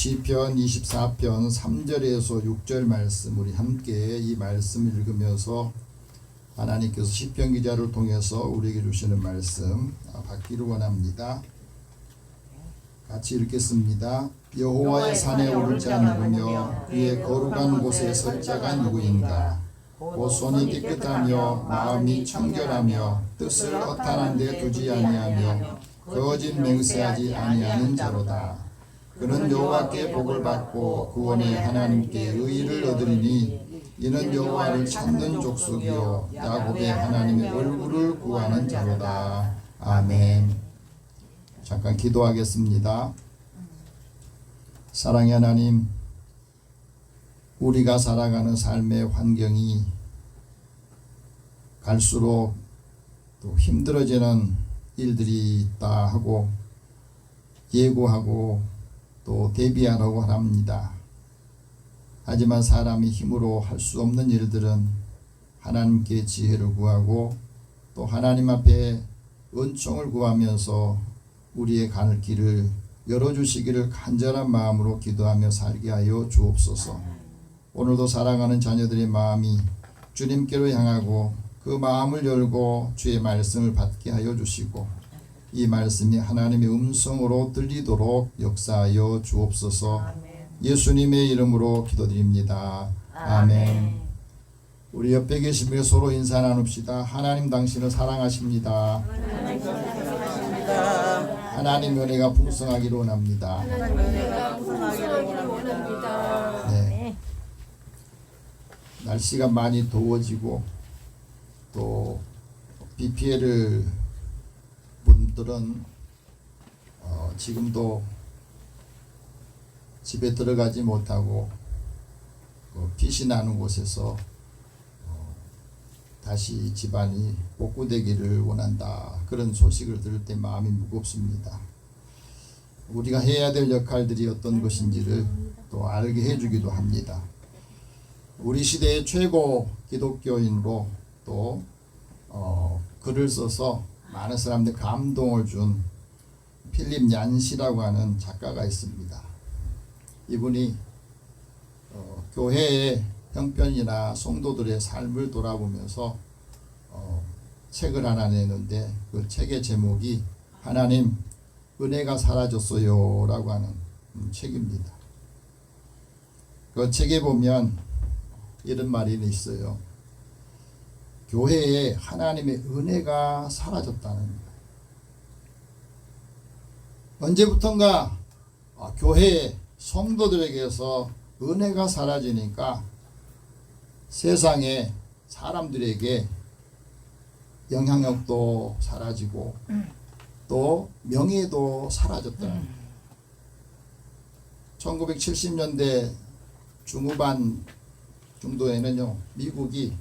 시편 24편 3절에서 6절 말씀, 우리 함께 이 말씀을 읽으면서 하나님께서 시편 기자를 통해서 우리에게 주시는 말씀 받기를 원합니다. 같이 읽겠습니다. 여호와의 산에 오를 자 누구며 그의 거룩한 곳에 설 자가 누구인가? 곧 손이 깨끗하며 마음이 청결하며 뜻을 허탄한 데 두지 아니하며 거짓 맹세하지 아니하는 자로다. 그는 여호와께 복을 받고 구원의 하나님께 의를 얻으리니 이는 여호와를 찾는 족속이요 야곱의 하나님의 얼굴을 구하는 자로다. 아멘. 잠깐 기도하겠습니다. 사랑의 하나님, 우리가 살아가는 삶의 환경이 갈수록 또 힘들어지는 일들이 있다 하고 예고하고 또 대비하라고 합니다. 하지만 사람이 힘으로 할 수 없는 일들은 하나님께 지혜를 구하고 또 하나님 앞에 은총을 구하면서 우리의 가는 길을 열어주시기를 간절한 마음으로 기도하며 살게 하여 주옵소서. 오늘도 사랑하는 자녀들의 마음이 주님께로 향하고 그 마음을 열고 주의 말씀을 받게 하여 주시고 이 말씀이 하나님의 음성으로 들리도록 역사하여 주옵소서. 예수님의 이름으로 기도드립니다. 아멘. 우리 옆에 계신 분이 서로 인사 나눕시다. 하나님 당신을 사랑하십니다. 하나님 은혜가 풍성하기를 원합니다. 네. 날씨가 많이 더워지고 또 비 피해를 분들은 지금도 집에 들어가지 못하고 빛이 나는 곳에서 다시 집안이 복구되기를 원한다. 그런 소식을 들을 때 마음이 무겁습니다. 우리가 해야 될 역할들이 어떤 것인지를 또 알게 해주기도 합니다. 우리 시대의 최고 기독교인으로 또 글을 써서 많은 사람들 감동을 준 필립 얀시라고 하는 작가가 있습니다. 이분이 교회의 형편이나 성도들의 삶을 돌아보면서 책을 하나 내는데 그 책의 제목이 하나님 은혜가 사라졌어요 라고 하는 책입니다. 그 책에 보면 이런 말이 있어요. 교회에 하나님의 은혜가 사라졌다는 거예요. 언제부턴가 교회 성도들에게서 은혜가 사라지니까 세상에 사람들에게 영향력도 사라지고 또 명예도 사라졌다는 거예요. 1970년대 중후반 정도에는요, 미국이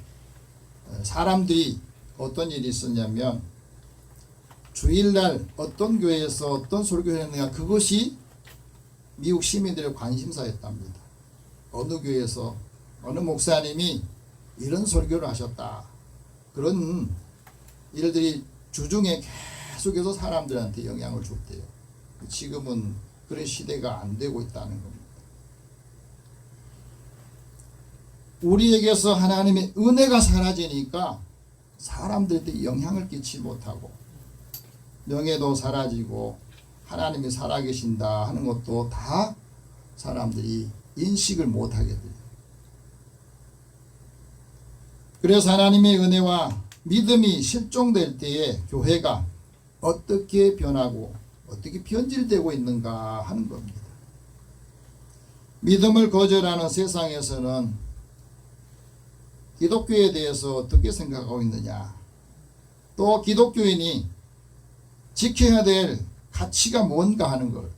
사람들이 어떤 일이 있었냐면 주일날 어떤 교회에서 어떤 설교를 했느냐, 그것이 미국 시민들의 관심사였답니다. 어느 교회에서 어느 목사님이 이런 설교를 하셨다. 그런 일들이 주중에 계속해서 사람들한테 영향을 줬대요. 지금은 그런 시대가 안 되고 있다는 겁니다. 우리에게서 하나님의 은혜가 사라지니까 사람들한테 영향을 끼치지 못하고 명예도 사라지고 하나님이 살아계신다 하는 것도 다 사람들이 인식을 못하게 돼요. 그래서 하나님의 은혜와 믿음이 실종될 때에 교회가 어떻게 변하고 어떻게 변질되고 있는가 하는 겁니다. 믿음을 거절하는 세상에서는 기독교에 대해서 어떻게 생각하고 있느냐, 또 기독교인이 지켜야 될 가치가 뭔가 하는 걸.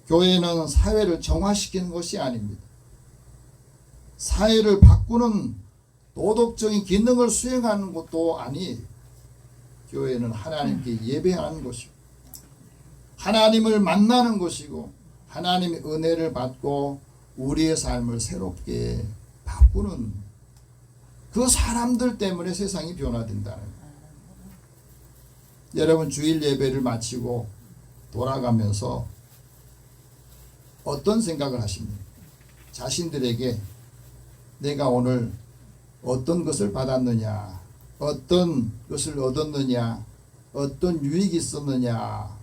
교회는 사회를 정화시키는 것이 아닙니다. 사회를 바꾸는 도덕적인 기능을 수행하는 것도 아니에요. 교회는 하나님께 예배하는 것이고 하나님을 만나는 것이고 하나님의 은혜를 받고 우리의 삶을 새롭게 바꾸는 그 사람들 때문에 세상이 변화된다는 거예요. 여러분 주일 예배를 마치고 돌아가면서 어떤 생각을 하십니까? 자신들에게 내가 오늘 어떤 것을 받았느냐, 어떤 것을 얻었느냐, 어떤 유익이 있었느냐,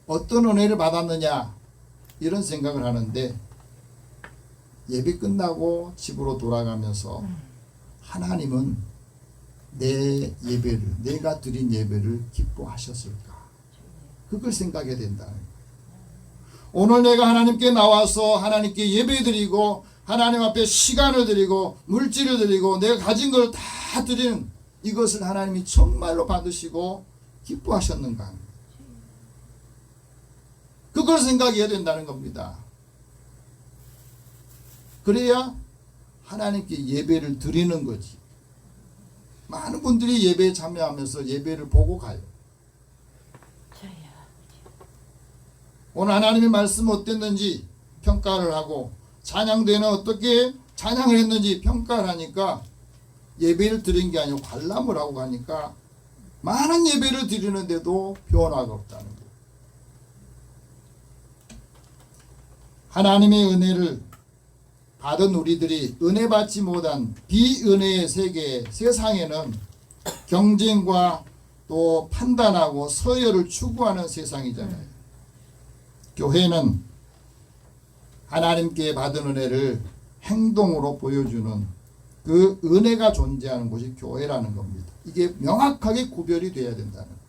어떤 은혜를 받았느냐, 이런 생각을 하는데, 예배 끝나고 집으로 돌아가면서 하나님은 내 예배를, 내가 드린 예배를 기뻐하셨을까? 그걸 생각해야 된다는 거예요. 오늘 내가 하나님께 나와서 하나님께 예배 드리고 하나님 앞에 시간을 드리고 물질을 드리고 내가 가진 걸 다 드리는 이것을 하나님이 정말로 받으시고 기뻐하셨는가? 그걸 생각해야 된다는 겁니다. 그래야 하나님께 예배를 드리는 거지. 많은 분들이 예배에 참여하면서 예배를 보고 가요. 오늘 하나님의 말씀 어땠는지 평가를 하고 찬양대는 어떻게 찬양을 했는지 평가를 하니까 예배를 드린 게 아니고 관람을 하고 가니까 많은 예배를 드리는데도 변화가 없다는 거예요. 하나님의 은혜를 받은 우리들이 은혜 받지 못한 비은혜의 세계, 세상에는 경쟁과 또 판단하고 서열을 추구하는 세상이잖아요. 교회는 하나님께 받은 은혜를 행동으로 보여주는 그 은혜가 존재하는 곳이 교회라는 겁니다. 이게 명확하게 구별이 돼야 된다는 거예요.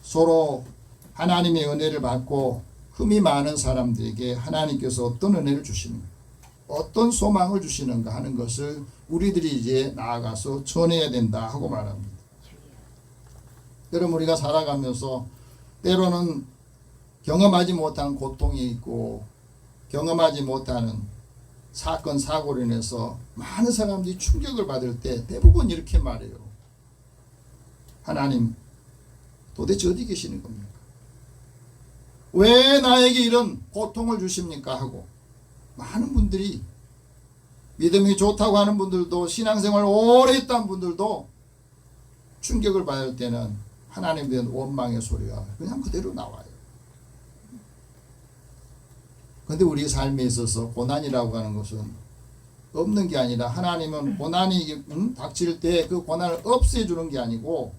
서로 하나님의 은혜를 받고 흠이 많은 사람들에게 하나님께서 어떤 은혜를 주시는가, 어떤 소망을 주시는가 하는 것을 우리들이 이제 나아가서 전해야 된다 하고 말합니다. 여러분, 우리가 살아가면서 때로는 경험하지 못한 고통이 있고 경험하지 못하는 사건 사고로 인해서 많은 사람들이 충격을 받을 때 대부분 이렇게 말해요. 하나님 도대체 어디 계시는 겁니까? 왜 나에게 이런 고통을 주십니까? 하고 많은 분들이, 믿음이 좋다고 하는 분들도, 신앙생활 오래 했던 분들도 충격을 받을 때는 하나님에 대한 원망의 소리가 그냥 그대로 나와요. 그런데 우리 삶에 있어서 고난이라고 하는 것은 없는 게 아니라 하나님은 고난이 닥칠 때 그 고난을 없애주는 게 아니고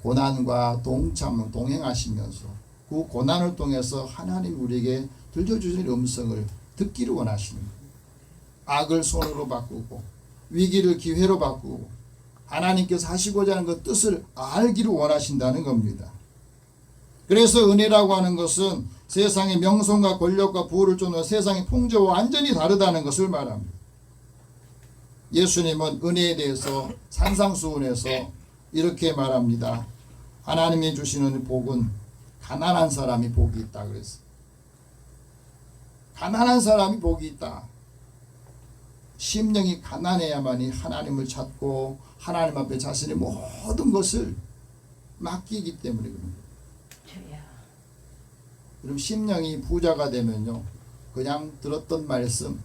고난과 동행하시면서 그 고난을 통해서 하나님 우리에게 들려주신 음성을 듣기를 원하시는 거예요. 악을 손으로 바꾸고 위기를 기회로 바꾸고 하나님께서 하시고자 하는 그 뜻을 알기를 원하신다는 겁니다. 그래서 은혜라고 하는 것은 세상의 명성과 권력과 부를 쫓는 세상의 풍조와 완전히 다르다는 것을 말합니다. 예수님은 은혜에 대해서 산상수훈에서 이렇게 말합니다. 하나님이 주시는 복은 가난한 사람이 복이 있다 그랬어요. 가난한 사람이 복이 있다. 심령이 가난해야만이 하나님을 찾고 하나님 앞에 자신의 모든 것을 맡기기 때문에 그런 거예요. 그럼 심령이 부자가 되면요, 그냥 들었던 말씀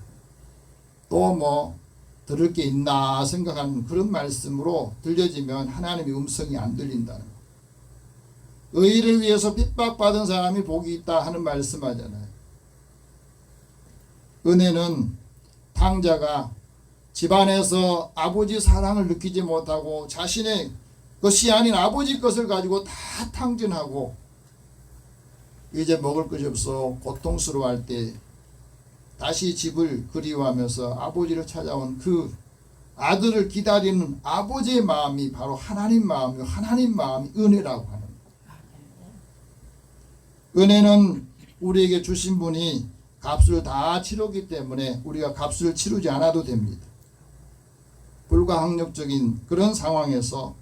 또 뭐 들을 게 있나 생각하는 그런 말씀으로 들려지면 하나님의 음성이 안 들린다는 거예요. 의를 위해서 핍박받은 사람이 복이 있다 하는 말씀하잖아요. 은혜는 탕자가 집안에서 아버지 사랑을 느끼지 못하고 자신의 것이 아닌 아버지 것을 가지고 다 탕진하고 이제 먹을 것이 없어 고통스러워할 때 다시 집을 그리워하면서 아버지를 찾아온 그 아들을 기다리는 아버지의 마음이 바로 하나님 마음이요, 하나님 마음이 은혜라고 하는 거예요. 은혜는 우리에게 주신 분이 값을 다 치르기 때문에 우리가 값을 치르지 않아도 됩니다. 불가항력적인 그런 상황에서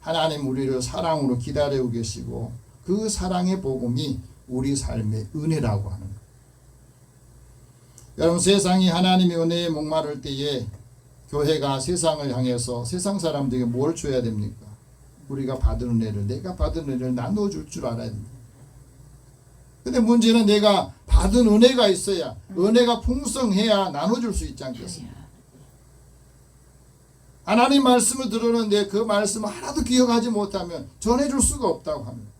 하나님 우리를 사랑으로 기다리고 계시고 그 사랑의 복음이 우리 삶의 은혜라고 하는 거예요. 여러분, 세상이 하나님의 은혜에 목마를 때에 교회가 세상을 향해서 세상 사람들에게 뭘 줘야 됩니까? 우리가 받은 은혜를, 내가 받은 은혜를 나눠줄 줄 알아야 됩니다. 근데 문제는 내가 받은 은혜가 있어야, 은혜가 풍성해야 나눠줄 수 있지 않겠습니까? 하나님 말씀을 들었는데 그 말씀을 하나도 기억하지 못하면 전해줄 수가 없다고 합니다.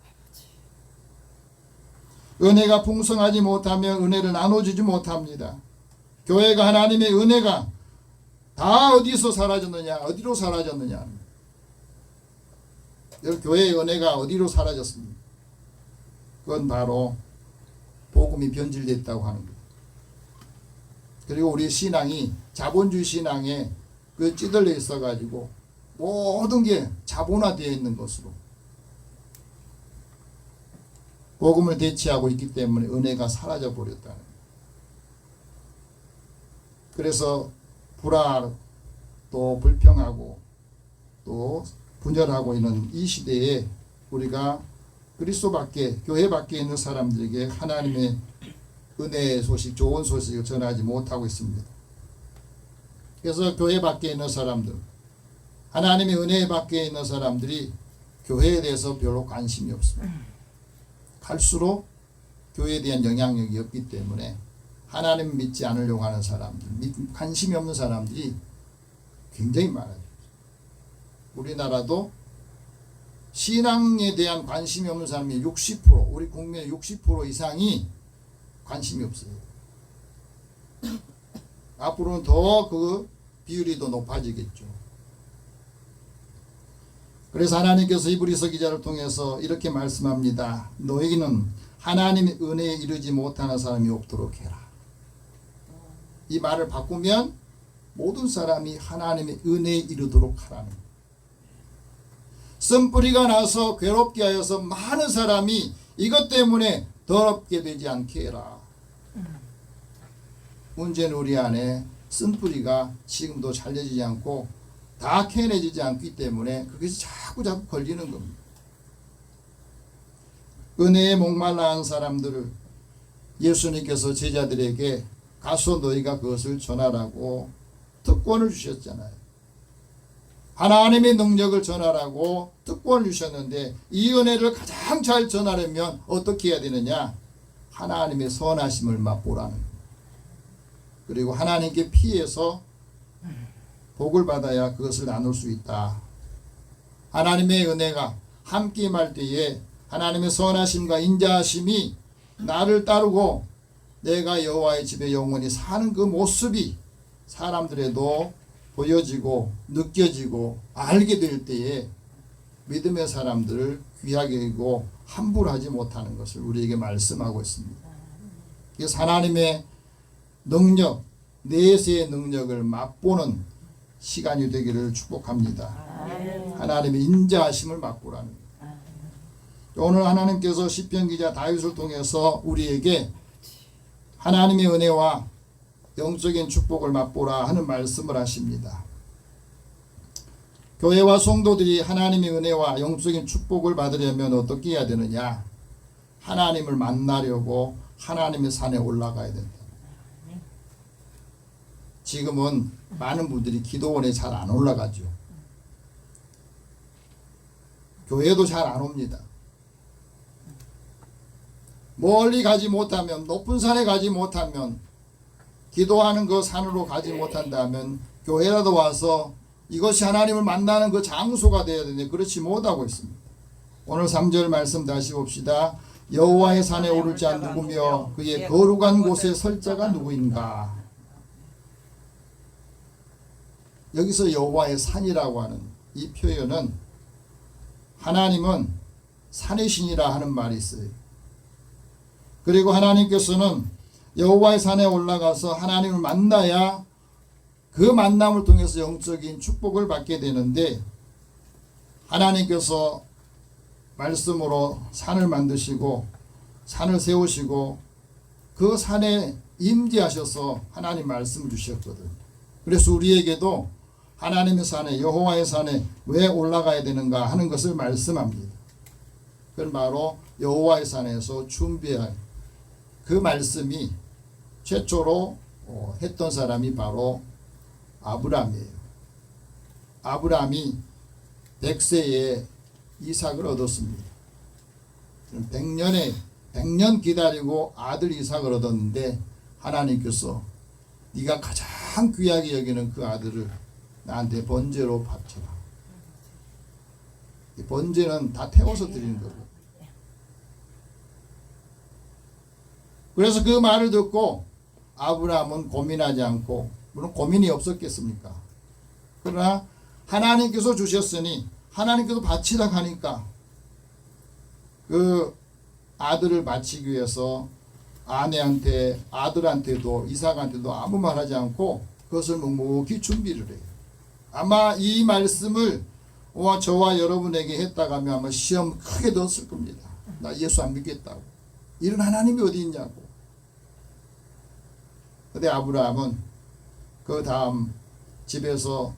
은혜가 풍성하지 못하면 은혜를 나눠주지 못합니다. 교회가 하나님의 은혜가 다 어디서 사라졌느냐? 어디로 사라졌느냐? 교회의 은혜가 어디로 사라졌습니까? 그건 바로 복음이 변질됐다고 하는 거예요. 그리고 우리 신앙이 자본주의 신앙에 그 찌들려 있어가지고 모든 게 자본화되어 있는 것으로 복음을 대체하고 있기 때문에 은혜가 사라져 버렸다는 거예요. 그래서 불화 또 불평하고 또 분열하고 있는 이 시대에 우리가 그리스도 밖에 교회 밖에 있는 사람들에게 하나님의 은혜의 소식, 좋은 소식을 전하지 못하고 있습니다. 그래서 교회 밖에 있는 사람들, 하나님의 은혜 밖에 있는 사람들이 교회에 대해서 별로 관심이 없습니다. 갈수록 교회에 대한 영향력이 없기 때문에 하나님 믿지 않으려고 하는 사람들, 관심이 없는 사람들이 굉장히 많아요. 우리나라도 신앙에 대한 관심이 없는 사람이 60%, 우리 국민의 60% 이상이 관심이 없어요. 앞으로는 더 그 비율이 더 높아지겠죠. 그래서 하나님께서 히브리서 기자를 통해서 이렇게 말씀합니다. 너희는 하나님의 은혜에 이르지 못하는 사람이 없도록 해라. 이 말을 바꾸면 모든 사람이 하나님의 은혜에 이르도록 하라는 거예요. 쓴뿌리가 나서 괴롭게 하여서 많은 사람이 이것 때문에 더럽게 되지 않게 해라. 문제는 우리 안에 쓴뿌리가 지금도 잘려지지 않고 다 캐내지지 않기 때문에 그것이 자꾸 걸리는 겁니다. 은혜에 목말라 한 사람들을 예수님께서 제자들에게 가서 너희가 그것을 전하라고 특권을 주셨잖아요. 하나님의 능력을 전하라고 특권을 주셨는데 이 은혜를 가장 잘 전하려면 어떻게 해야 되느냐? 하나님의 선하심을 맛보라는 거예요. 그리고 하나님께 피해서 복을 받아야 그것을 나눌 수 있다. 하나님의 은혜가 함께 임할 때에 하나님의 선하심과 인자하심이 나를 따르고 내가 여호와의 집에 영원히 사는 그 모습이 사람들에도 보여지고 느껴지고 알게 될 때에 믿음의 사람들을 귀하게 여기고 함부로 하지 못하는 것을 우리에게 말씀하고 있습니다. 그래서 하나님의 능력, 내세의 능력을 맛보는 시간이 되기를 축복합니다. 하나님의 인자하심을 맛보라는 거예요. 오늘 하나님께서 시편 기자 다윗을 통해서 우리에게 하나님의 은혜와 영적인 축복을 맛보라 하는 말씀을 하십니다. 교회와 성도들이 하나님의 은혜와 영적인 축복을 받으려면 어떻게 해야 되느냐? 하나님을 만나려고 하나님의 산에 올라가야 된다. 지금은 많은 분들이 기도원에 잘 안 올라가죠. 교회도 잘 안 옵니다. 멀리 가지 못하면, 높은 산에 가지 못하면, 기도하는 그 산으로 가지 못한다면 교회라도 와서 이것이 하나님을 만나는 그 장소가 되어야 되는데 그렇지 못하고 있습니다. 오늘 3절 말씀 다시 봅시다. 여호와의 산에 오를 자 누구며 그의 거룩한 곳에 설 자가 누구인가? 여기서 여호와의 산이라고 하는 이 표현은 하나님은 산의 신이라 하는 말이 있어요. 그리고 하나님께서는 여호와의 산에 올라가서 하나님을 만나야 그 만남을 통해서 영적인 축복을 받게 되는데 하나님께서 말씀으로 산을 만드시고 산을 세우시고 그 산에 임재하셔서 하나님 말씀을 주셨거든요. 그래서 우리에게도 하나님의 산에 여호와의 산에 왜 올라가야 되는가 하는 것을 말씀합니다. 그건 바로 여호와의 산에서 준비할 그 말씀이 최초로 했던 사람이 바로 아브라함이에요. 아브라함이 100세에 이삭을 얻었습니다. 100년 기다리고 아들 이삭을 얻었는데 하나님께서 네가 가장 귀하게 여기는 그 아들을 나한테 번제로 바쳐라. 이 번제는 다 태워서 드리는 거고 그래서 그 말을 듣고 아브라함은 고민하지 않고, 물론 고민이 없었겠습니까? 그러나 하나님께서 주셨으니 하나님께서 바치라 하니까 그 아들을 바치기 위해서 아내한테, 아들한테도, 이삭한테도 아무 말하지 않고 그것을 묵묵히 준비를 해요. 아마 이 말씀을 저와 여러분에게 했다가 하면 아마 시험 크게 넣었을 겁니다. 나 예수 안 믿겠다고. 이런 하나님이 어디 있냐고. 근데 아브라함은 그 다음 집에서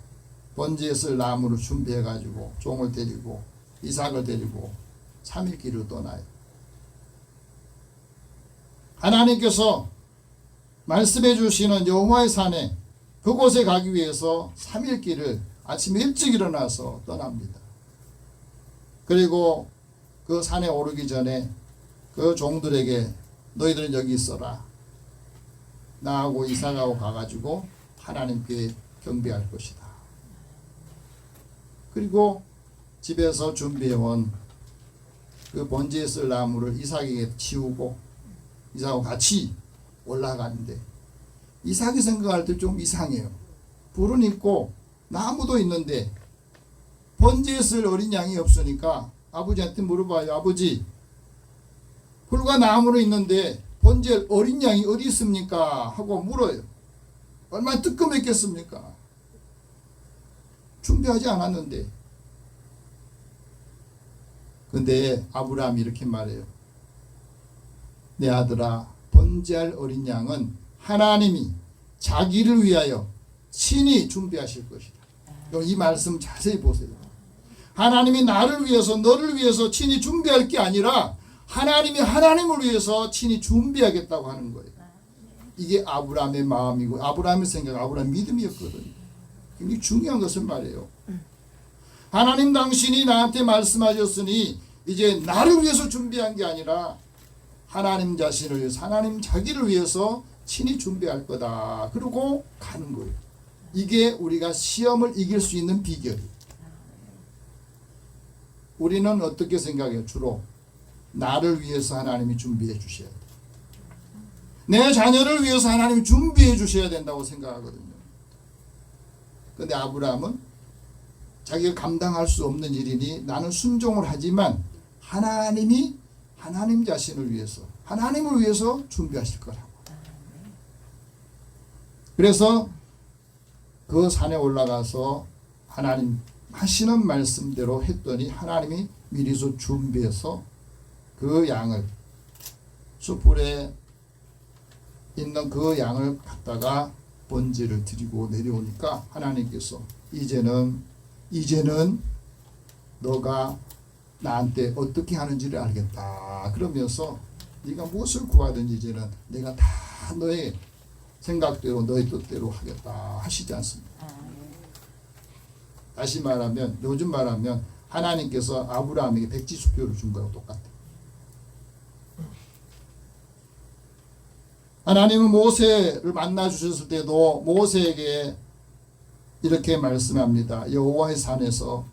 번제에 쓸 나무를 준비해 가지고 종을 데리고 이삭을 데리고 3일 길을 떠나요. 하나님께서 말씀해 주시는 여호와의 산에 그곳에 가기 위해서 3일 길을 아침 일찍 일어나서 떠납니다. 그리고 그 산에 오르기 전에 그 종들에게 너희들은 여기 있어라. 나하고 이삭하고 가가지고 하나님께 경배할 것이다. 그리고 집에서 준비해온 그 번제에 쓸 나무를 이삭에게 치우고 이삭하고 같이 올라가는데 이삭이 생각할 때 좀 이상해요. 불은 있고 나무도 있는데 번제에 쓸 어린 양이 없으니까 아버지한테 물어봐요. 아버지, 불과 나무는 있는데 번제할 어린 양이 어디 있습니까? 하고 물어요. 얼마나 뜨끔했겠습니까? 준비하지 않았는데. 근데 아브라함이 이렇게 말해요. 내 아들아, 번제할 어린 양은 하나님이 자기를 위하여 친히 준비하실 것이다. 이 말씀 자세히 보세요. 하나님이 나를 위해서, 너를 위해서 친히 준비할 게 아니라 하나님이 하나님을 위해서 친히 준비하겠다고 하는 거예요. 이게 아브라함의 마음이고 아브라함의 생각, 아브라함의 믿음이었거든요. 굉장히 중요한 것을 말해요. 하나님 당신이 나한테 말씀하셨으니 이제 나를 위해서 준비한 게 아니라 하나님 자신을 위해서, 하나님 자기를 위해서 친히 준비할 거다. 그러고 가는 거예요. 이게 우리가 시험을 이길 수 있는 비결이에요. 우리는 어떻게 생각해요? 주로 나를 위해서 하나님이 준비해 주셔야 돼요. 내 자녀를 위해서 하나님이 준비해 주셔야 된다고 생각하거든요. 그런데 아브라함은 자기가 감당할 수 없는 일이니 나는 순종을 하지만 하나님이 하나님 자신을 위해서, 하나님을 위해서 준비하실 거라고. 그래서 그 산에 올라가서 하나님 하시는 말씀대로 했더니 하나님이 미리서 준비해서 그 양을, 숯불에 있는 그 양을 갖다가 번제를 드리고 내려오니까 하나님께서 이제는 너가 나한테 어떻게 하는지를 알겠다. 그러면서 네가 무엇을 구하든지 이제는 내가 다 너의 생각대로 너의 뜻대로 하겠다 하시지 않습니다. 다시 말하면, 요즘 말하면 하나님께서 아브라함에게 백지수표를 준 거하고 똑같아요. 하나님은 모세를 만나 주셨을 때도 모세에게 이렇게 말씀합니다. 여호와의 산에서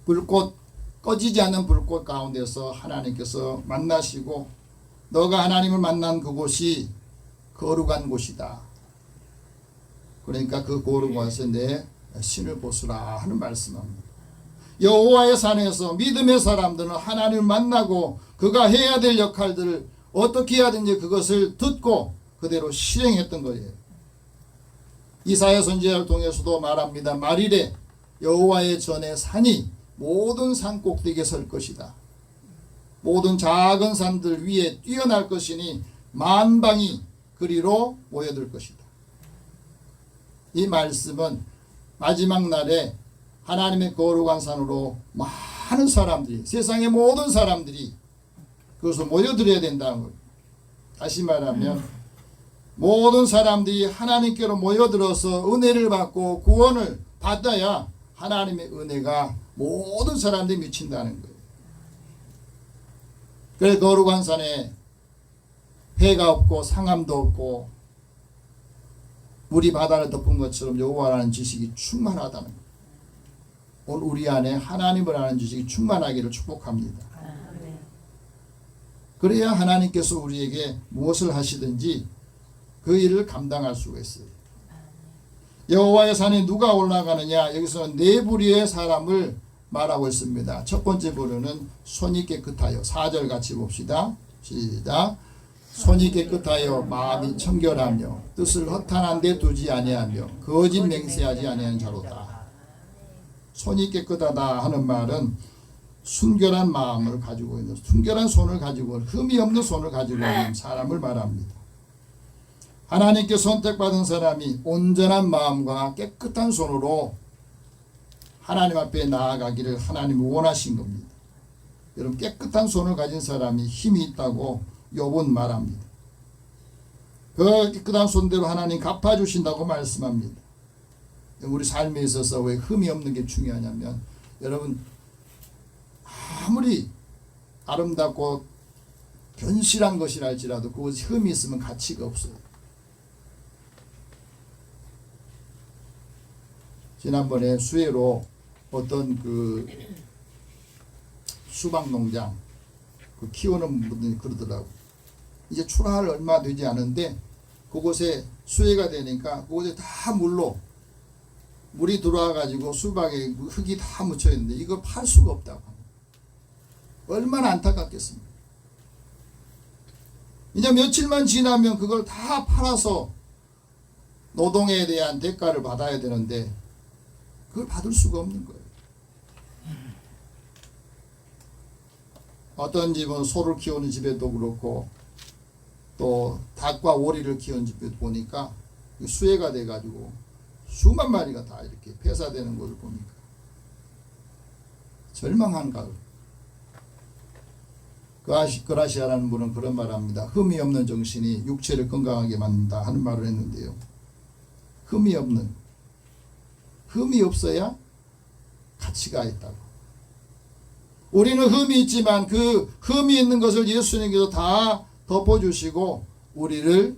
불꽃, 꺼지지 않는 불꽃 가운데서 하나님께서 만나시고 너가 하나님을 만난 그곳이 거룩한 곳이다. 그러니까 그 거룩한 곳에 내 신을 보수라 하는 말씀합니다. 여호와의 산에서 믿음의 사람들은 하나님을 만나고 그가 해야 될 역할들을 어떻게 해야 되는지 그것을 듣고 그대로 실행했던 거예요. 이사야 선지자를 통해서도 말합니다. 말일에 여호와의 전에 산이 모든 산 꼭대기에 설 것이다. 모든 작은 산들 위에 뛰어날 것이니 만방이 그리로 모여들 것이다. 이 말씀은 마지막 날에 하나님의 거룩한 산으로 많은 사람들이, 세상의 모든 사람들이 그것을 모여들어야 된다는 거예요. 다시 말하면 모든 사람들이 하나님께로 모여들어서 은혜를 받고 구원을 받아야 하나님의 은혜가 모든 사람들이 미친다는 거예요. 그래서 거룩한 산에 해가 없고 상암도 없고 물이 바다를 덮은 것처럼 여호와라는 지식이 충만하다는 거예요. 오늘 우리 안에 하나님을 아는 지식이 충만하기를 축복합니다. 그래야 하나님께서 우리에게 무엇을 하시든지 그 일을 감당할 수가 있어요. 여호와의 산에 누가 올라가느냐? 여기서는 네 부류의 사람을 말하고 있습니다. 첫 번째 부류는 손이 깨끗하여. 4절 같이 봅시다. 시작. 손이 깨끗하여 마음이 청결하며 뜻을 허탄한 데 두지 아니하며 거짓 맹세하지 아니하는 자로다. 손이 깨끗하다 하는 말은 순결한 마음을 가지고 있는, 순결한 손을 가지고 있는, 흠이 없는 손을 가지고 있는 사람을 말합니다. 하나님께 선택받은 사람이 온전한 마음과 깨끗한 손으로 하나님 앞에 나아가기를 하나님이 원하신 겁니다. 여러분, 깨끗한 손을 가진 사람이 힘이 있다고 욥은 말합니다. 그 깨끗한 손대로 하나님 갚아주신다고 말씀합니다. 우리 삶에 있어서 왜 흠이 없는 게 중요하냐면, 여러분, 아무리 아름답고 견실한 것이라 할지라도 그것이 흠이 있으면 가치가 없어요. 지난번에 수해로 어떤 그 수박 농장 그 키우는 분들이 그러더라고. 이제 출하할 얼마 되지 않은데 그곳에 수해가 되니까 그곳에 다 물이 들어와 가지고 수박에 흙이 다 묻혀 있는데 이걸 팔 수가 없다고. 얼마나 안타깝겠습니까? 이제 며칠만 지나면 그걸 다 팔아서 노동에 대한 대가를 받아야 되는데 그걸 받을 수가 없는 거예요. 어떤 집은 소를 키우는 집에도 그렇고 또 닭과 오리를 키우는 집에도 보니까 수해가 돼가지고 수만 마리가 다 이렇게 폐사되는 것을 보니까 절망한 가을. 그라시아라는 분은 그런 말을 합니다. 흠이 없는 정신이 육체를 건강하게 만든다 하는 말을 했는데요. 흠이 없어야 가치가 있다고. 우리는 흠이 있지만 그 흠이 있는 것을 예수님께서 다 덮어주시고 우리를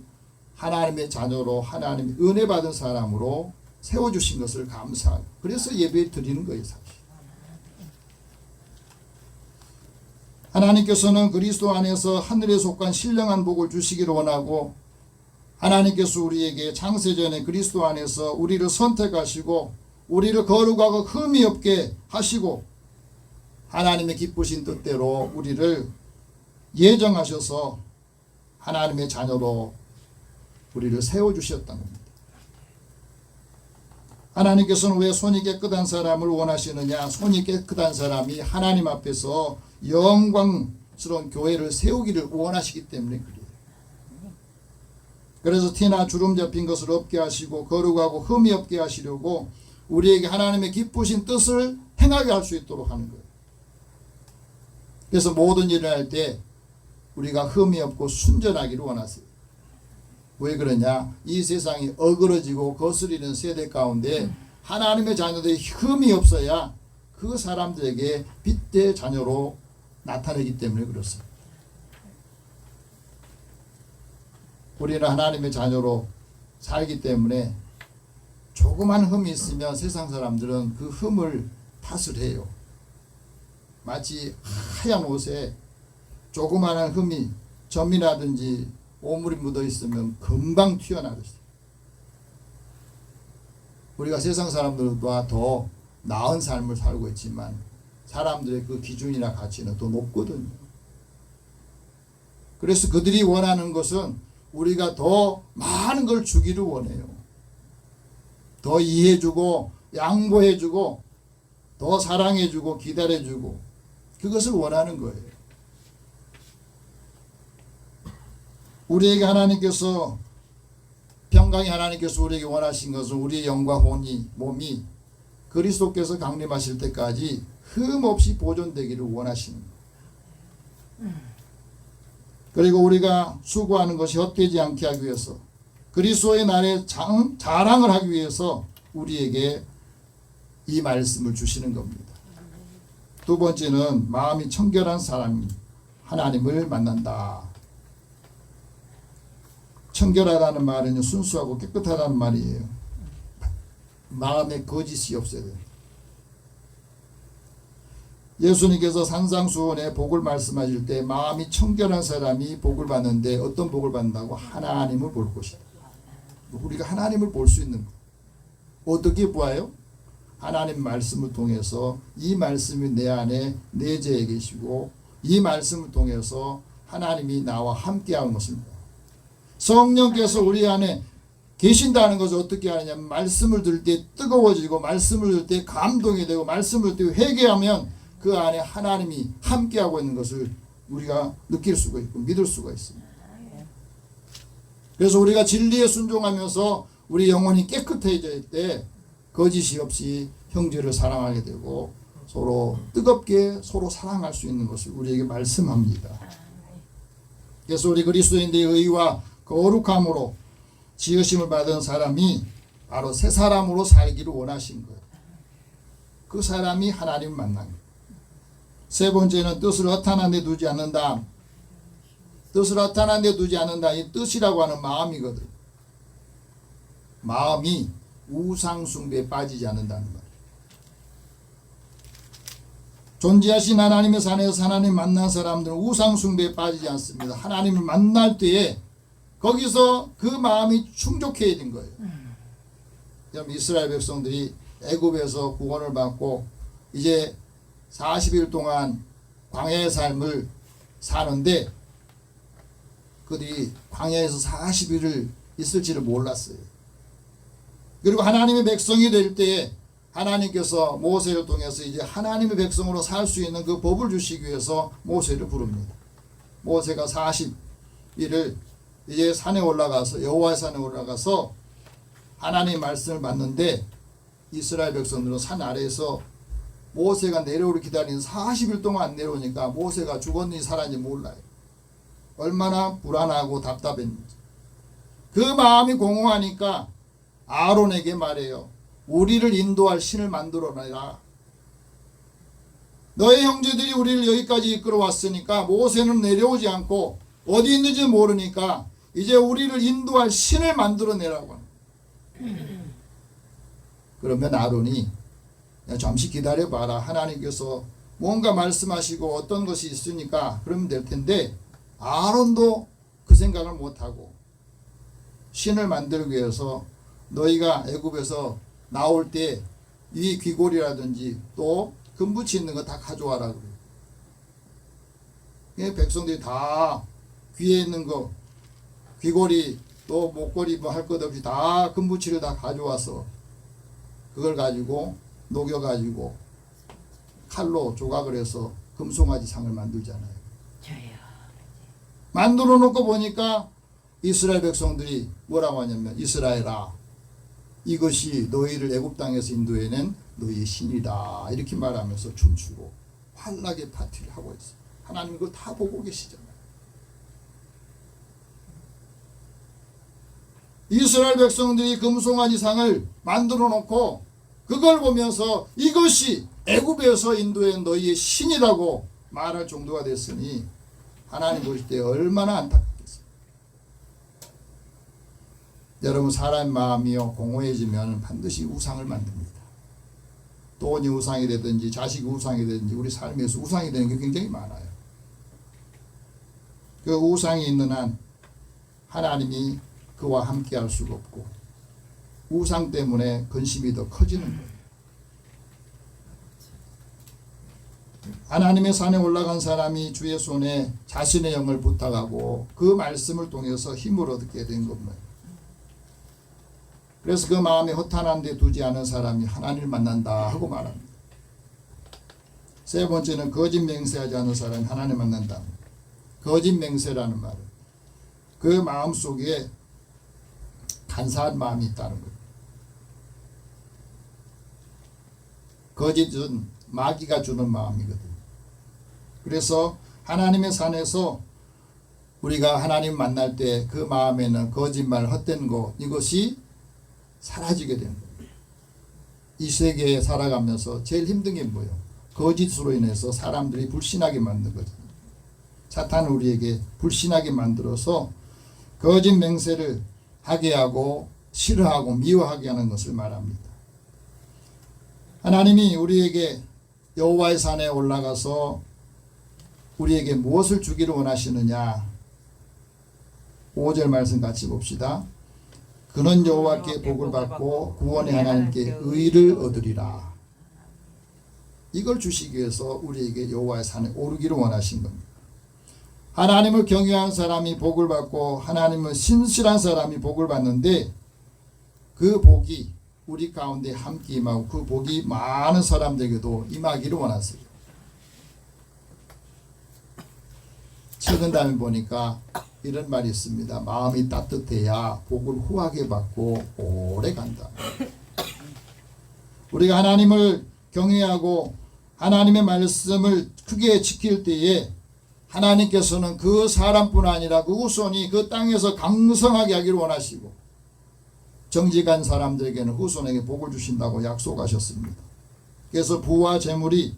하나님의 자녀로, 하나님의 은혜 받은 사람으로 세워주신 것을 감사하고, 그래서 예배 드리는 거예요. 사실 하나님께서는 그리스도 안에서 하늘에 속한 신령한 복을 주시기를 원하고, 하나님께서 우리에게 창세전에 그리스도 안에서 우리를 선택하시고 우리를 거룩하고 흠이 없게 하시고 하나님의 기쁘신 뜻대로 우리를 예정하셔서 하나님의 자녀로 우리를 세워주셨다는 겁니다. 하나님께서는 왜 손이 깨끗한 사람을 원하시느냐? 손이 깨끗한 사람이 하나님 앞에서 영광스러운 교회를 세우기를 원하시기 때문에 그래요. 그래서 티나 주름 잡힌 것을 없게 하시고 거룩하고 흠이 없게 하시려고 우리에게 하나님의 기쁘신 뜻을 행하게 할 수 있도록 하는 거예요. 그래서 모든 일을 할 때 우리가 흠이 없고 순전하기를 원하세요. 왜 그러냐? 이 세상이 어그러지고 거스리는 세대 가운데 하나님의 자녀들이 흠이 없어야 그 사람들에게 빛의 자녀로 나타내기 때문에 그렇습니다. 우리는 하나님의 자녀로 살기 때문에 조그만 흠이 있으면 세상 사람들은 그 흠을 탓을 해요. 마치 하얀 옷에 조그마한 흠이 점이라든지 오물이 묻어 있으면 금방 튀어나오죠. 우리가 세상 사람들보다 더 나은 삶을 살고 있지만 사람들의 그 기준이나 가치는 더 높거든요. 그래서 그들이 원하는 것은 우리가 더 많은 걸 주기를 원해요. 더 이해해주고 양보해주고 더 사랑해주고 기다려주고 그것을 원하는 거예요. 우리에게 하나님께서 평강의 하나님께서 우리에게 원하신 것은 우리의 영과 몸이 그리스도께서 강림하실 때까지 흠없이 보존되기를 원하시는 거예요. 그리고 우리가 수고하는 것이 헛되지 않게 하기 위해서 그리스도의 날에 자랑을 하기 위해서 우리에게 이 말씀을 주시는 겁니다. 두 번째는 마음이 청결한 사람이 하나님을 만난다. 청결하다는 말은 순수하고 깨끗하다는 말이에요. 마음에 거짓이 없어야 돼요. 예수님께서 산상수훈의 복을 말씀하실 때 마음이 청결한 사람이 복을 받는데 어떤 복을 받는다고? 하나님을 볼 것이다. 우리가 하나님을 볼 수 있는 것. 어떻게 보아요? 하나님 말씀을 통해서 이 말씀이 내 안에 내재해 계시고 이 말씀을 통해서 하나님이 나와 함께하는 것입니다. 성령께서 우리 안에 계신다는 것을 어떻게 하느냐면 말씀을 들을 때 뜨거워지고 말씀을 들을 때 감동이 되고 말씀을 들을 때 회개하면 그 안에 하나님이 함께하고 있는 것을 우리가 느낄 수가 있고 믿을 수가 있습니다. 그래서 우리가 진리에 순종하면서 우리 영혼이 깨끗해질 때 거짓이 없이 형제를 사랑하게 되고 서로 뜨겁게 서로 사랑할 수 있는 것을 우리에게 말씀합니다. 그래서 우리 그리스도인들의 의와 거룩함으로 지으심을 받은 사람이 바로 새 사람으로 살기를 원하신 거예요. 그 사람이 하나님을 만난 거예요. 세 번째는 뜻을 허탄한 데 두지 않는다. 뜻을 허탄한 데 두지 않는다. 이 뜻이라고 하는 마음이거든. 마음이 우상숭배에 빠지지 않는다는 말이에요. 존재하신 하나님의 산에서 하나님 만난 사람들은 우상숭배에 빠지지 않습니다. 하나님을 만날 때에 거기서 그 마음이 충족해진 거예요. 그럼 이스라엘 백성들이 애굽에서 구원을 받고 이제 40일 동안 광야의 삶을 사는데 그들이 광야에서 40일을 있을지를 몰랐어요. 그리고 하나님의 백성이 될 때에 하나님께서 모세를 통해서 이제 하나님의 백성으로 살 수 있는 그 법을 주시기 위해서 모세를 부릅니다. 모세가 40일을 이제 산에 올라가서 여호와의 산에 올라가서 하나님의 말씀을 받는데 이스라엘 백성들은 산 아래에서 모세가 내려오를 기다리는 40일 동안 안 내려오니까 모세가 죽었는지 살았는지 몰라요. 얼마나 불안하고 답답했는지. 그 마음이 공허하니까 아론에게 말해요. 우리를 인도할 신을 만들어내라. 너의 형제들이 우리를 여기까지 이끌어 왔으니까 모세는 내려오지 않고 어디 있는지 모르니까 이제 우리를 인도할 신을 만들어내라고 합니다. 그러면 아론이 잠시 기다려봐라. 하나님께서 뭔가 말씀하시고 어떤 것이 있으니까 그러면 될 텐데 아론도 그 생각을 못하고 신을 만들기 위해서 너희가 애굽에서 나올 때 이 귀골이라든지 또 금붙이 있는 거 다 가져와라 그래요. 백성들이 다 귀에 있는 거 귀골이 또 목걸이 뭐 할 것 없이 다 금붙이를 다 가져와서 그걸 가지고 녹여가지고 칼로 조각을 해서 금송아지 상을 만들잖아요. 만들어 놓고 보니까 이스라엘 백성들이 뭐라고 하냐면 이스라엘아 이것이 너희를 애굽 땅에서 인도해낸 너희의 신이다 이렇게 말하면서 춤추고 환락의 파티를 하고 있어요. 하나님 그걸 다 보고 계시잖아요. 이스라엘 백성들이 금송아지 상을 만들어 놓고 그걸 보면서 이것이 애굽에서 인도한 너희의 신이라고 말할 정도가 됐으니 하나님 보실 때 얼마나 안타깝겠어요. 여러분 사람의 마음이요 공허해지면 반드시 우상을 만듭니다. 돈이 우상이 되든지 자식이 우상이 되든지 우리 삶에서 우상이 되는 게 굉장히 많아요. 그 우상이 있는 한 하나님이 그와 함께 할 수가 없고 우상 때문에 근심이 더 커지는 거예요. 하나님의 산에 올라간 사람이 주의 손에 자신의 영을 부탁하고 그 말씀을 통해서 힘을 얻게 된 겁니다. 그래서 그 마음이 허탄한 데 두지 않은 사람이 하나님을 만난다 하고 말합니다. 세 번째는 거짓 맹세하지 않은 사람이 하나님을 만난다. 거짓 맹세라는 말은 그 마음 속에 간사한 마음이 있다는 거예요. 거짓은 마귀가 주는 마음이거든요. 그래서 하나님의 산에서 우리가 하나님 만날 때 그 마음에는 거짓말, 헛된 것 이것이 사라지게 되는 거예요. 이 세계에 살아가면서 제일 힘든 게 뭐예요? 거짓으로 인해서 사람들이 불신하게 만든 거잖아요. 사탄은 우리에게 불신하게 만들어서 거짓 맹세를 하게 하고 싫어하고 미워하게 하는 것을 말합니다. 하나님이 우리에게 여호와의 산에 올라가서 우리에게 무엇을 주기를 원하시느냐. 5절 말씀 같이 봅시다. 그는 여호와께 복을 받고 구원의 하나님께 의를 얻으리라. 이걸 주시기 위해서 우리에게 여호와의 산에 오르기를 원하신 겁니다. 하나님을 경외하는 사람이 복을 받고 하나님을 신실한 사람이 복을 받는데 그 복이 우리 가운데 함께 임하고 그 복이 많은 사람들에게도 임하기를 원하세요. 최근 다음에 보니까 이런 말이 있습니다. 마음이 따뜻해야 복을 후하게 받고 오래 간다. 우리가 하나님을 경외하고 하나님의 말씀을 크게 지킬 때에 하나님께서는 그 사람뿐 아니라 그 후손이 그 땅에서 강성하게 하기를 원하시고 정직한 사람들에게는 후손에게 복을 주신다고 약속하셨습니다. 그래서 부와 재물이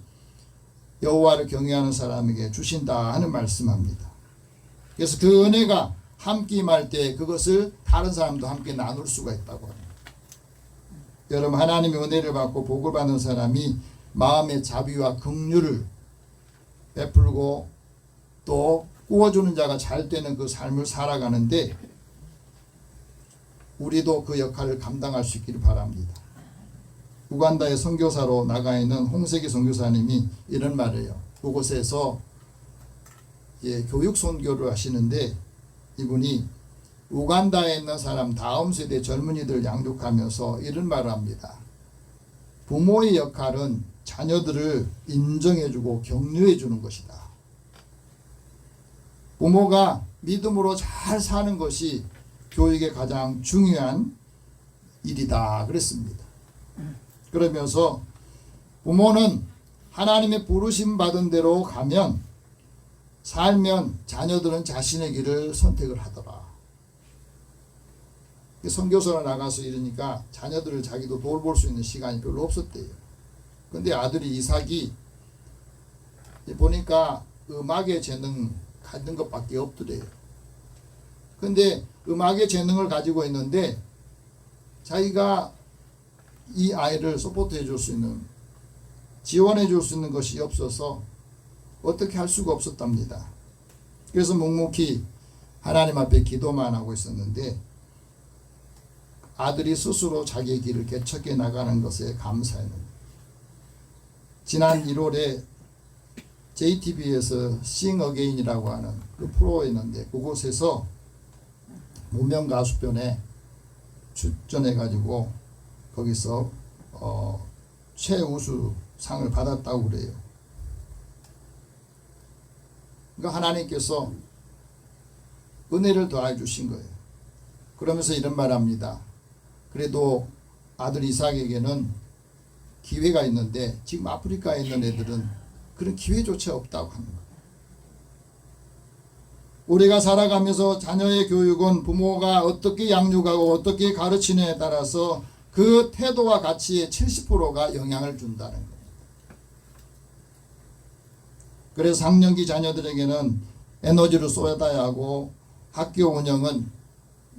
여호와를 경외하는 사람에게 주신다 하는 말씀합니다. 그래서 그 은혜가 함께 임할 때 그것을 다른 사람도 함께 나눌 수가 있다고 합니다. 여러분, 하나님의 은혜를 받고 복을 받는 사람이 마음의 자비와 긍휼을 베풀고 또 꾸어주는 자가 잘 되는 그 삶을 살아가는데 우리도 그 역할을 감당할 수 있기를 바랍니다. 우간다의 선교사로 나가 있는 홍세기 선교사님이 이런 말을 해요. 그곳에서 교육 선교를 하시는데 이분이 우간다에 있는 사람 다음 세대 젊은이들 양육하면서 이런 말을 합니다. 부모의 역할은 자녀들을 인정해주고 격려해주는 것이다. 부모가 믿음으로 잘 사는 것이 교육의 가장 중요한 일이다 그랬습니다. 그러면서 부모는 하나님의 부르심 받은 대로 가면 살면 자녀들은 자신의 길을 선택을 하더라. 선교사로 나가서 이러니까 자녀들을 자기도 돌볼 수 있는 시간이 별로 없었대요. 근데 아들이 이삭이 보니까 음악의 재능 가진 것밖에 없더래요. 근데 음악의 재능을 가지고 있는데 자기가 이 아이를 서포트해 줄 수 있는, 지원해 줄 수 있는 것이 없어서 어떻게 할 수가 없었답니다. 그래서 묵묵히 하나님 앞에 기도만 하고 있었는데 아들이 스스로 자기의 길을 개척해 나가는 것에 감사했는데 지난 1월에 JTBC에서 Sing Again이라고 하는 그 프로가 있는데 그곳에서 무명 가수편에 출전해가지고 거기서 최우수 상을 받았다고 그래요. 그러니까 하나님께서 은혜를 더해 주신 거예요. 그러면서 이런 말합니다. 그래도 아들 이삭에게는 기회가 있는데 지금 아프리카에 있는 애들은 그런 기회조차 없다고 하는 거예요. 우리가 살아가면서 자녀의 교육은 부모가 어떻게 양육하고 어떻게 가르치느냐에 따라서 그 태도와 가치의 70%가 영향을 준다는 거예요. 그래서 학령기 자녀들에게는 에너지를 쏟아야 하고 학교 운영은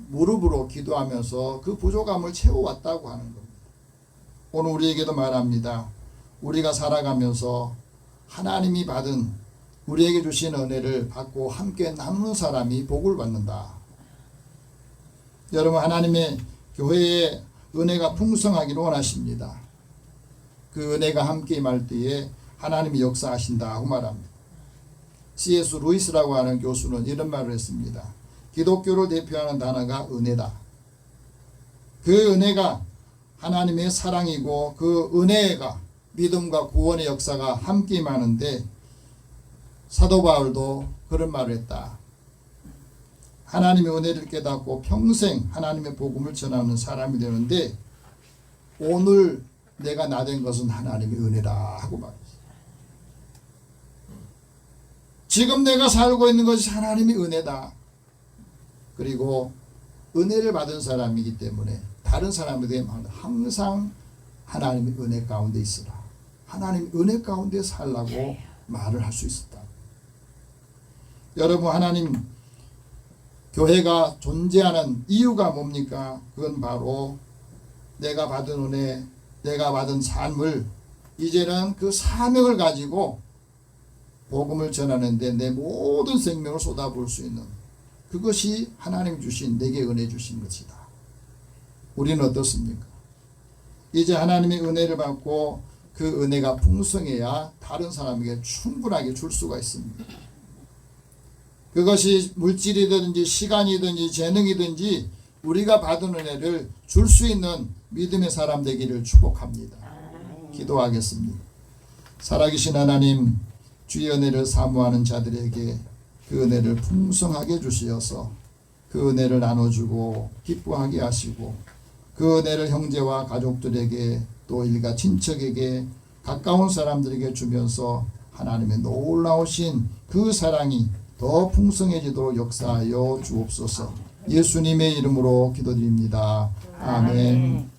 무릎으로 기도하면서 그 부족함을 채워왔다고 하는 겁니다. 오늘 우리에게도 말합니다. 우리가 살아가면서 하나님이 받은 우리에게 주신 은혜를 받고 함께 나누는 사람이 복을 받는다. 여러분, 하나님의 교회의 은혜가 풍성하기를 원하십니다. 그 은혜가 함께 임할 때에 하나님이 역사하신다고 말합니다. C.S. 루이스라고 하는 교수는 이런 말을 했습니다. 기독교를 대표하는 단어가 은혜다. 그 은혜가 하나님의 사랑이고 그 은혜가 믿음과 구원의 역사가 함께 임하는데 사도 바울도 그런 말을 했다. 하나님의 은혜를 깨닫고 평생 하나님의 복음을 전하는 사람이 되는데 오늘 내가 나된 것은 하나님의 은혜라 하고 말했어요. 지금 내가 살고 있는 것이 하나님의 은혜다. 그리고 은혜를 받은 사람이기 때문에 다른 사람에 대해 항상 하나님의 은혜 가운데 있으라. 하나님의 은혜 가운데 살라고 말을 할 수 있었다. 여러분, 하나님 교회가 존재하는 이유가 뭡니까? 그건 바로 내가 받은 은혜, 내가 받은 삶을 이제는 그 사명을 가지고 복음을 전하는데 내 모든 생명을 쏟아부을 수 있는, 그것이 하나님 주신, 내게 은혜 주신 것이다. 우리는 어떻습니까? 이제 하나님의 은혜를 받고 그 은혜가 풍성해야 다른 사람에게 충분하게 줄 수가 있습니다. 그것이 물질이든지 시간이든지 재능이든지 우리가 받은 은혜를 줄 수 있는 믿음의 사람 되기를 축복합니다. 기도하겠습니다. 살아계신 하나님, 주의 은혜를 사모하는 자들에게 그 은혜를 풍성하게 주시어서 그 은혜를 나눠주고 기뻐하게 하시고, 그 은혜를 형제와 가족들에게 또 일가 친척에게 가까운 사람들에게 주면서 하나님의 놀라우신 그 사랑이 더 풍성해지도록 역사하여 주옵소서. 예수님의 이름으로 기도드립니다. 아멘.